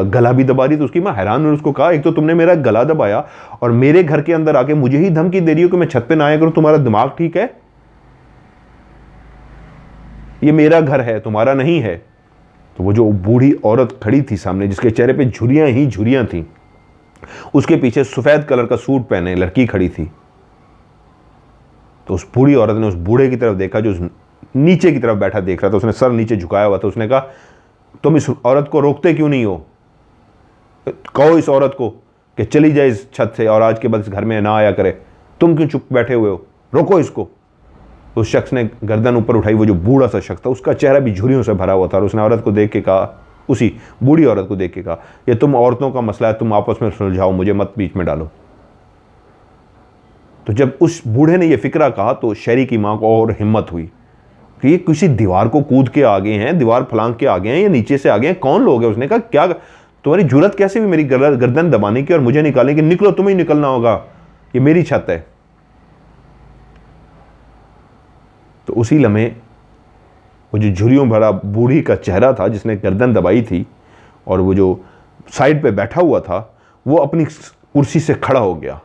गला भी दबा रही। तो उसकी माँ हैरान हुई, उसको कहा एक तो तुमने मेरा गला दबाया और मेरे घर के अंदर आके मुझे ही धमकी दे रही हो कि मैं छत पे ना आया करूं, तुम्हारा दिमाग ठीक है? ये मेरा घर है, तुम्हारा नहीं है। तो वो जो बूढ़ी औरत खड़ी थी सामने, जिसके चेहरे पे झुर्रियां ही झुर्रियां थी, उसके पीछे सफेद कलर का सूट पहने लड़की खड़ी थी। तो उस बूढ़ी औरत ने उस बूढ़े की तरफ देखा जो नीचे की तरफ बैठा देख रहा था। उसने सर नीचे झुकाया हुआ था। उसने कहा तुम इस औरत को रोकते क्यों नहीं हो? कहो इस औरत को कि चली जाए इस छत से और आज के बाद इस घर में ना आया करे, तुम क्यों चुप बैठे हुए हो? रोको इसको। उस शख्स ने गर्दन ऊपर उठाई। वो जो बूढ़ा सा शख्स था उसका चेहरा भी झुर्रियों से भरा हुआ था और उसने औरत को देख के कहा उसी बूढ़ी औरत को देख के कहा, ये तुम औरतों का मसला है, तुम आपस में सुलझाओ, मुझे मत बीच में डालो। तो जब उस बूढ़े ने ये फिक्रा कहा तो शहरी की माँ को और हिम्मत हुई कि ये किसी दीवार को कूद के आ गए हैं, दीवार फलांग के आ गए हैं, या नीचे से आ गए हैं, कौन लोग हैं। उसने कहा, क्या तुम्हारी जुर्रत कैसे भी मेरी गर्दन दबाने की और मुझे निकालने की, निकलो, तुम्हें निकलना होगा, ये मेरी छत है। तो उसी लम्हे वो जो झुर्रियों भरा बूढ़ी का चेहरा था जिसने गर्दन दबाई थी, और वो जो साइड पे बैठा हुआ था, वो अपनी कुर्सी से खड़ा हो गया।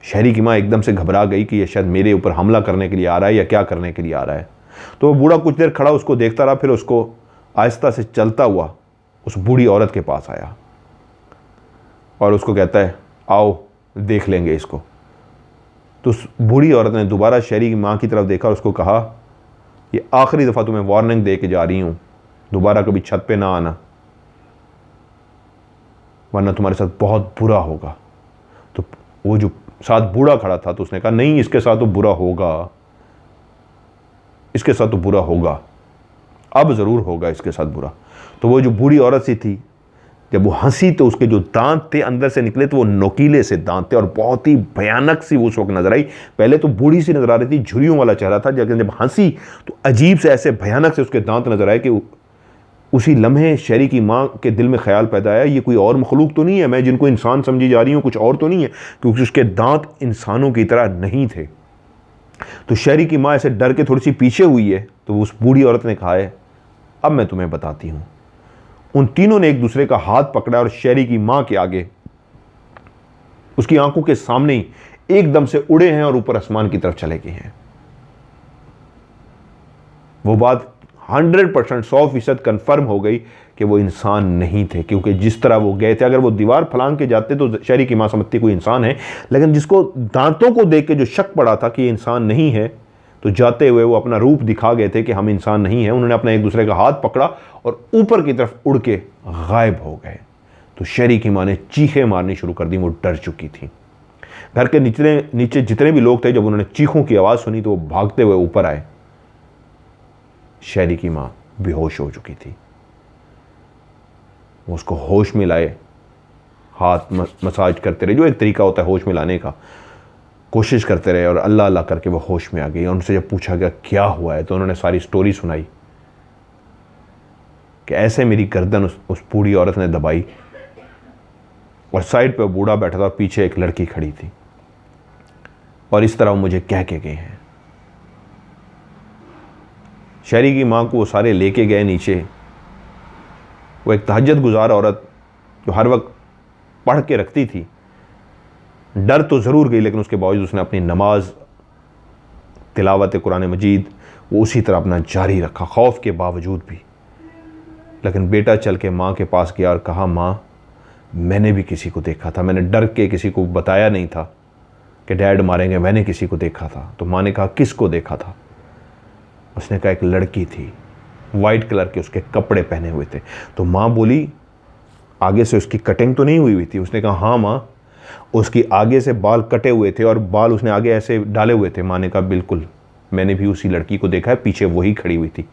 शहरी की माँ एकदम से घबरा गई कि ये शायद मेरे ऊपर हमला करने के लिए आ रहा है या क्या करने के लिए आ रहा है। तो वो बूढ़ा कुछ देर खड़ा उसको देखता रहा, फिर उसको आहिस्ता से चलता हुआ उस बूढ़ी औरत के पास आया और उसको कहता है, आओ देख लेंगे इसको। तो उस बूढ़ी औरत ने दोबारा शहरी की माँ की तरफ देखा और उसको कहा, ये आखिरी दफ़ा तुम्हें वार्निंग दे के जा रही हूँ, दोबारा कभी छत पे ना आना, वरना तुम्हारे साथ बहुत बुरा होगा। तो वो जो साथ बूढ़ा खड़ा था तो उसने कहा, नहीं, इसके साथ तो बुरा होगा, इसके साथ तो बुरा होगा, अब ज़रूर होगा इसके साथ बुरा। तो वो जो बूढ़ी औरत सी थी, जब वो हंसी तो उसके जो दांत थे अंदर से निकले तो वो नोकीले से दांत थे और बहुत ही भयानक सी वो उस वक्त नजर आई। पहले तो बूढ़ी सी नजर आ रही थी, झुर्रियों वाला चेहरा था, लेकिन जब हंसी तो अजीब से ऐसे भयानक से उसके दांत नजर आए कि उसी लम्हे शहरी की माँ के दिल में ख्याल पैदा आया, ये कोई और मखलूक तो नहीं है, मैं जिनको इंसान समझी जा रही हूँ कुछ और तो नहीं है, क्योंकि उसके दांत इंसानों की तरह नहीं थे। तो शहरी की माँ ऐसे डर के थोड़ी सी पीछे हुई है। तो उस बूढ़ी औरत ने कहा है, अब मैं तुम्हें बताती हूँ। उन तीनों ने एक दूसरे का हाथ पकड़ा और शहरी की माँ के आगे, उसकी आंखों के सामने ही एकदम से उड़े हैं और ऊपर आसमान की तरफ चले गए हैं। वो बात 100% 100% कंफर्म हो गई कि वो इंसान नहीं थे, क्योंकि जिस तरह वो गए थे, अगर वो दीवार फलांग के जाते तो शहरी की माँ समझती कोई इंसान है, लेकिन जिसको दांतों को देख के जो शक पड़ा था कि ये इंसान नहीं है, तो जाते हुए वो अपना रूप दिखा गए थे कि हम इंसान नहीं हैं। उन्होंने अपना एक दूसरे का हाथ पकड़ा और ऊपर की तरफ उड़ के गायब हो गए। तो शहरी की माँ ने चीखें मारनी शुरू कर दी, वो डर चुकी थी। घर के नीचे जितने भी लोग थे, जब उन्होंने चीखों की आवाज़ सुनी तो वो भागते हुए ऊपर आए। शहरी की माँ बेहोश हो चुकी थी। वो उसको होश में लाए, हाथ मसाज करते रहे, जो एक तरीका होता है होश में लाने का, कोशिश करते रहे, और अल्लाह अल्लाह करके वो होश में आ गई। और उनसे जब पूछा गया क्या हुआ है, तो उन्होंने सारी स्टोरी सुनाई कि ऐसे मेरी गर्दन उस बूढ़ी औरत ने दबाई और साइड पे बूढ़ा बैठा था, पीछे एक लड़की खड़ी थी, और इस तरह वो मुझे कह के गए हैं। शहरी की माँ को वो सारे लेके गए नीचे। वो एक तहज्जुद गुजार औरत जो हर वक्त पढ़ के रखती थी, डर तो ज़रूर गई, लेकिन उसके बावजूद उसने अपनी नमाज, तिलावत कुरान मजीद वो उसी तरह अपना जारी रखा, खौफ के बावजूद भी। लेकिन बेटा चल के माँ के पास गया और कहा, माँ, मैंने भी किसी को देखा था, मैंने डर के किसी को बताया नहीं था कि डैड मारेंगे, मैंने किसी को देखा था। तो माँ ने कहा, किसको देखा था? उसने कहा, एक लड़की थी, वाइट कलर के उसके कपड़े पहने हुए थे। तो माँ बोली, आगे से उसकी कटिंग तो नहीं हुई थी? उसने कहा, हाँ माँ, उसकी आगे से बाल कटे हुए थे और बाल उसने आगे ऐसे डाले हुए थे। माँ ने कहा, बिल्कुल, मैंने भी उसी लड़की को देखा है, पीछे वही खड़ी हुई थी,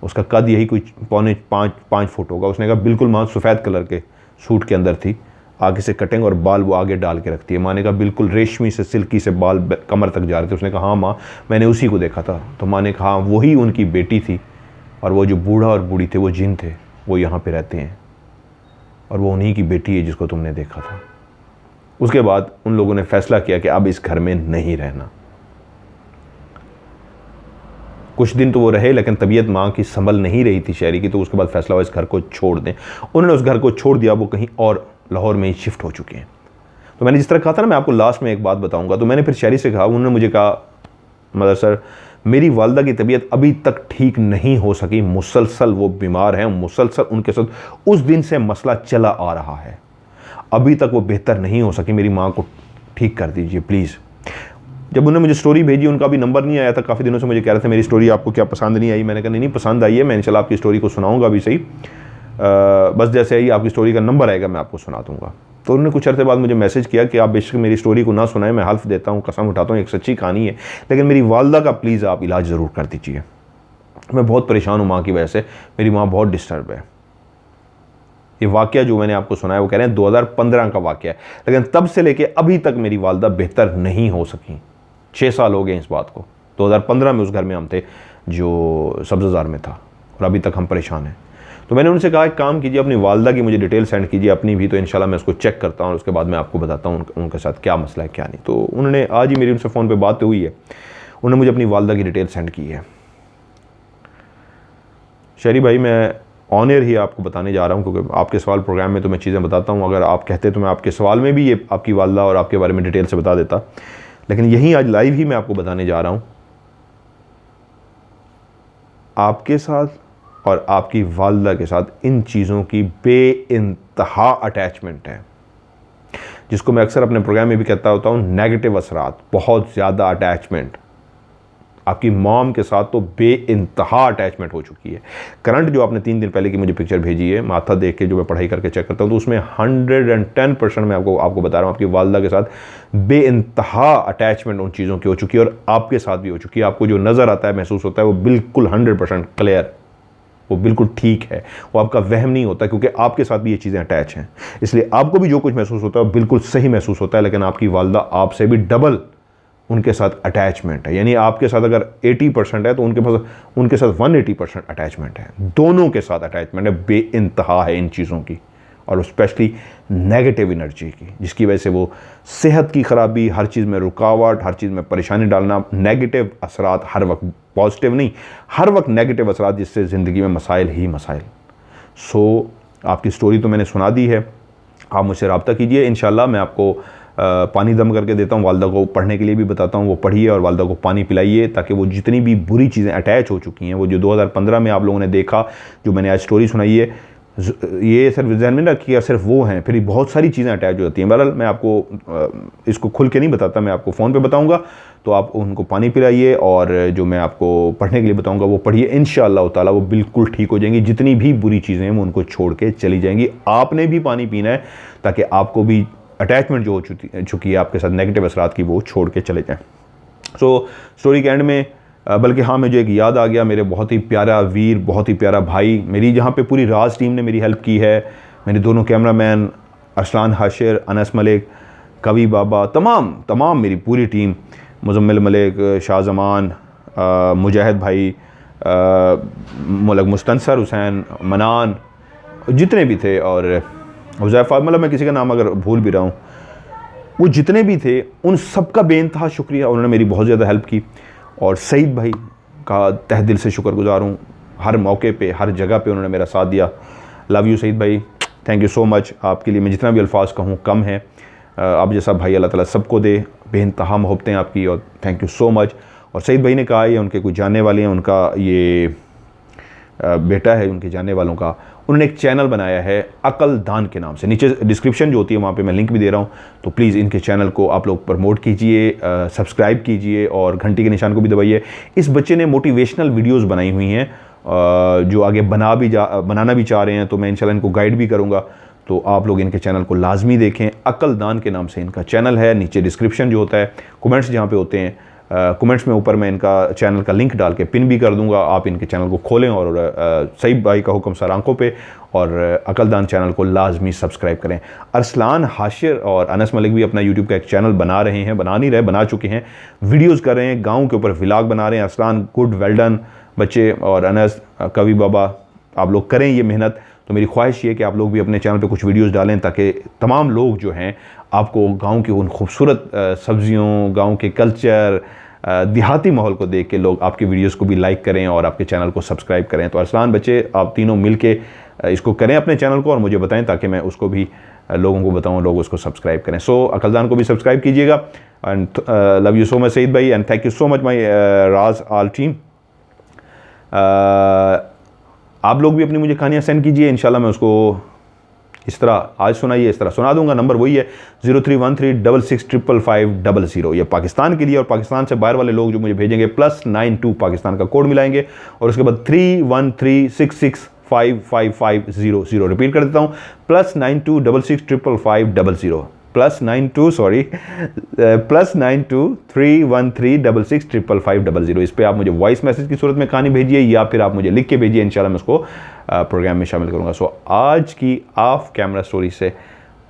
उसका कद यही कुछ 4.5 फुट होगा। उसने कहा, बिल्कुल माँ, सफ़ेद कलर के सूट के अंदर थी, आगे से कटिंग और बाल वो आगे डाल के रखती है। माँ ने कहा, बिल्कुल रेशमी से, सिल्की से बाल कमर तक जा रहे थे। उसने कहा, हाँ माँ, मैंने उसी को देखा था। तो माँ ने कहा, वही उनकी बेटी थी, और वो जो बूढ़ा और बूढ़ी थे वो जिन थे, वो यहाँ पे रहते हैं, और वो उन्हीं की बेटी है जिसको तुमने देखा था। उसके बाद उन लोगों ने फैसला किया कि अब इस घर में नहीं रहना। कुछ दिन तो वो रहे, लेकिन तबीयत माँ की संभल नहीं रही थी शहरी की, तो उसके बाद फैसला हुआ इस घर को छोड़ दें। उन्होंने उस घर को छोड़ दिया, वो कहीं और लाहौर में ही शिफ्ट हो चुके हैं। तो मैंने जिस तरह कहा था ना, मैं आपको लास्ट में एक बात बताऊंगा, तो मैंने फिर शहरी से कहा, उन्होंने मुझे कहा, मतलब सर, मेरी वालदा की तबीयत अभी तक ठीक नहीं हो सकी, मुसलसल वो बीमार हैं, मुसलसल उनके साथ उस दिन से मसला चला आ रहा है, अभी तक वो बेहतर नहीं हो सकी, मेरी माँ को ठीक कर दीजिए प्लीज़। जब उन्होंने मुझे स्टोरी भेजी, उनका भी नंबर नहीं आया था, काफ़ी दिनों से मुझे कह रहे थे मेरी स्टोरी आपको क्या पसंद नहीं आई। मैंने कहा, नहीं पसंद आई है, मैं इंशाल्लाह आपकी स्टोरी को सुनाऊंगा भी सही, बस जैसे ही आपकी स्टोरी का नंबर आएगा मैं आपको सुना दूंगा। तो उन्होंने कुछ अर्से बाद मुझे मैसेज किया कि आप बेशक मेरी स्टोरी को ना सुनाएं, मैं हल्फ देता हूँ, कसम उठाता हूँ, एक सच्ची कहानी है, लेकिन मेरी वालदा का प्लीज़ आप इलाज ज़रूर कर दीजिए। मैं बहुत परेशान हूँ माँ की वजह से, मेरी माँ बहुत डिस्टर्ब है। ये वाक़या जो मैंने आपको सुनाया वो कह रहे हैं 2015 का वाक़या है, लेकिन तब से लेके अभी तक मेरी वालदा बेहतर नहीं हो सकी। 6 साल हो गए इस बात को। 2015 में उस घर में हम थे जो सब्ज़ार में था, और अभी तक हम परेशान हैं। तो मैंने उनसे कहा एक काम कीजिए, अपनी वालदा की मुझे डिटेल सेंड कीजिए, अपनी भी, तो इंशाल्लाह मैं उसको चेक करता हूँ और उसके बाद मैं आपको बताता हूँ उनके साथ क्या मसला है क्या नहीं। तो उन्होंने आज ही मेरी उनसे फ़ोन पर बात हुई है, उन्होंने मुझे अपनी वालदा की डिटेल सेंड की है। शहरी भाई, मैं ऑन एयर ही आपको बताने जा रहा हूँ, क्योंकि आपके सवाल प्रोग्राम में तो मैं चीज़ें बताता हूँ। अगर आप कहते तो मैं आपके सवाल में भी ये आपकी वालदा और आपके बारे में डिटेल से बता देता, लेकिन यहीं आज लाइव ही मैं आपको बताने जा रहा हूँ। आपके साथ और आपकी वालदा के साथ इन चीज़ों की बेइंतहा अटैचमेंट है, जिसको मैं अक्सर अपने प्रोग्राम में भी कहता होता हूँ, नेगेटिव असरात, बहुत ज़्यादा अटैचमेंट। आपकी मॉम के साथ तो बेइंतहा अटैचमेंट हो चुकी है। करंट जो आपने 3 दिन पहले की मुझे पिक्चर भेजी है, माथा देख के जो मैं पढ़ाई करके चेक करता हूँ, तो उसमें 110% मैं आपको बता रहा हूँ, आपकी वालदा के साथ बेइंतहा अटैचमेंट उन चीज़ों की हो चुकी है, और आपके साथ भी हो चुकी है। आपको जो नज़र आता है, महसूस होता है, वो बिल्कुल 100% क्लियर, वो बिल्कुल ठीक है, वो आपका वहम नहीं होता, क्योंकि आपके साथ भी ये चीज़ें अटैच हैं। इसलिए आपको भी जो कुछ महसूस होता है वो बिल्कुल सही महसूस होता है, लेकिन आपकी वालदा आपसे भी डबल उनके साथ अटैचमेंट है। यानी आपके साथ अगर 80% है तो उनके साथ 180% अटैचमेंट है। दोनों के साथ अटैचमेंट है, बेइंतहा है इन चीज़ों की, और स्पेशली नेगेटिव एनर्जी की, जिसकी वजह से वो सेहत की ख़राबी, हर चीज़ में रुकावट, हर चीज़ में परेशानी डालना, नेगेटिव असरात हर वक्त, पॉजिटिव नहीं, हर वक्त नेगेटिव असरात, जिससे ज़िंदगी में मसाइल ही मसाइल। सो आपकी स्टोरी तो मैंने सुना दी है, आप मुझसे रब्ता कीजिए, इंशाल्लाह मैं आपको पानी दम करके देता हूँ, वालदा को पढ़ने के लिए भी बताता हूँ, वो पढ़िए और वालदा को पानी पिलाइए, ताकि वो जितनी भी बुरी चीज़ें अटैच हो चुकी हैं, वो जो 2015 में आप लोगों ने देखा, जो मैंने आज स्टोरी सुनाई है, ये सिर्फ ध्यान में रखिए, सिर्फ वो हैं, फिर बहुत सारी चीज़ें अटैच हो जाती हैं। बहरहाल मैं आपको इसको खुल के नहीं बताता, मैं आपको फ़ोन पे बताऊंगा, तो आप उनको पानी पिलाइए, और जो मैं आपको पढ़ने के लिए बताऊंगा वो पढ़िए, इंशाअल्लाह ताला वो बिल्कुल ठीक हो जाएंगी। जितनी भी बुरी चीज़ें हैं वो उनको छोड़ के चली जाएंगी। आपने भी पानी पीना है, ताकि आपको भी अटैचमेंट जो हो चुकी है आपके साथ नेगेटिव असरात की, वो छोड़ के चले जाएँ। सो स्टोरी के एंड में बल्कि हाँ, मुझे एक याद आ गया, मेरे बहुत ही प्यारा वीर, बहुत ही प्यारा भाई, मेरी जहाँ पे पूरी राज टीम ने मेरी हेल्प की है, मेरे दोनों कैमरामैन अरसलान हाशिर, अनस मलिक, कवि बाबा, तमाम मेरी पूरी टीम, मुजम्मिल मलिक, शाहजमान, मुजाहिद भाई, मलक मुस्तनसर हुसैन, मनान, जितने भी थे, और हुज़ैफा, मतलब मैं किसी का नाम अगर भूल भी रहा हूँ, वो जितने भी थे उन सबका बेइंतहा शुक्रिया, उन्होंने मेरी बहुत ज़्यादा हेल्प की। और सईद भाई का तहे दिल से शुक्रगुजार हूँ, हर मौके पे, हर जगह पे उन्होंने मेरा साथ दिया। लव यू सईद भाई, थैंक यू सो मच। आपके लिए मैं जितना भी अल्फाज कहूँ कम है। आप जैसा भाई अल्लाह ताला सबको दे, बेइंतहा मोहब्बतें आपकी, और थैंक यू सो मच। और सईद भाई ने कहा ये उनके कुछ जानने वाले हैं, उनका ये बेटा है उनके जानने वालों का, उन्होंने एक चैनल बनाया है अकलदान के नाम से। नीचे डिस्क्रिप्शन जो होती है वहाँ पे मैं लिंक भी दे रहा हूँ, तो प्लीज़ इनके चैनल को आप लोग प्रमोट कीजिए, सब्सक्राइब कीजिए, और घंटी के निशान को भी दबाइए। इस बच्चे ने मोटिवेशनल वीडियोज़ बनाई हुई हैं, जो आगे बनाना भी चाह रहे हैं, तो मैं इंशाल्लाह इनको गाइड भी करूँगा। तो आप लोग इनके चैनल को लाजमी देखें, अकलदान के नाम से इनका चैनल है। नीचे डिस्क्रिप्शन जो होता है, कमेंट्स जहाँ पे होते हैं, कमेंट्स में ऊपर मैं इनका चैनल का लिंक डाल के पिन भी कर दूंगा। आप इनके चैनल को खोलें और सईद भाई का हुक्म सर आंखों पे, और अकलदान चैनल को लाजमी सब्सक्राइब करें। अरसलान हाशिर और अनस मलिक भी अपना यूट्यूब का एक चैनल बना रहे हैं, बना चुके हैं, वीडियोज़ कर रहे हैं, गाँव के ऊपर व्लॉग बना रहे हैं। अरसलान गुड, वेल डन बच्चे, और अनस, कवि बाबा, आप लोग करें ये मेहनत। तो मेरी ख्वाहिश ये है कि आप लोग भी अपने चैनल पे कुछ वीडियोस डालें, ताकि तमाम लोग जो हैं आपको गांव की उन खूबसूरत सब्जियों, गांव के कल्चर, देहाती माहौल को देख के लोग आपके वीडियोस को भी लाइक करें और आपके चैनल को सब्सक्राइब करें। तो अरसलान बच्चे, आप तीनों मिल के इसको करें अपने चैनल को, और मुझे बताएं, ताकि मैं उसको भी लोगों को बताऊँ, लोग उसको सब्सक्राइब करें। सो अकलदान को भी सब्सक्राइब कीजिएगा। And love you so much Saeed भाई, and thank you so much my Raj all team. आप लोग भी अपनी मुझे कहानियाँ सेंड कीजिए, इंशाल्लाह मैं उसको इस तरह आज सुनाइए, इस तरह सुना दूंगा। नंबर वही है 0313665500। ये पाकिस्तान के लिए, और पाकिस्तान से बाहर वाले लोग जो मुझे भेजेंगे +92 पाकिस्तान का कोड मिलाएंगे, और उसके बाद 3136655500। रिपीट कर देता हूँ, +9266555500। +92 313665500। इस पर आप मुझे वॉइस मैसेज की सूरत में कहानी भेजिए या फिर आप मुझे लिख के भेजिए, इंशाल्लाह मैं उसको प्रोग्राम में शामिल करूँगा। सो आज की ऑफ कैमरा स्टोरी से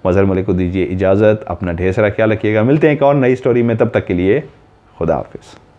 मज़हर मलिक को दीजिए इजाज़त। अपना ढेर सारा ख्याल रखिएगा। मिलते हैं एक और नई स्टोरी में, तब तक के लिए खुदा हाफिज़।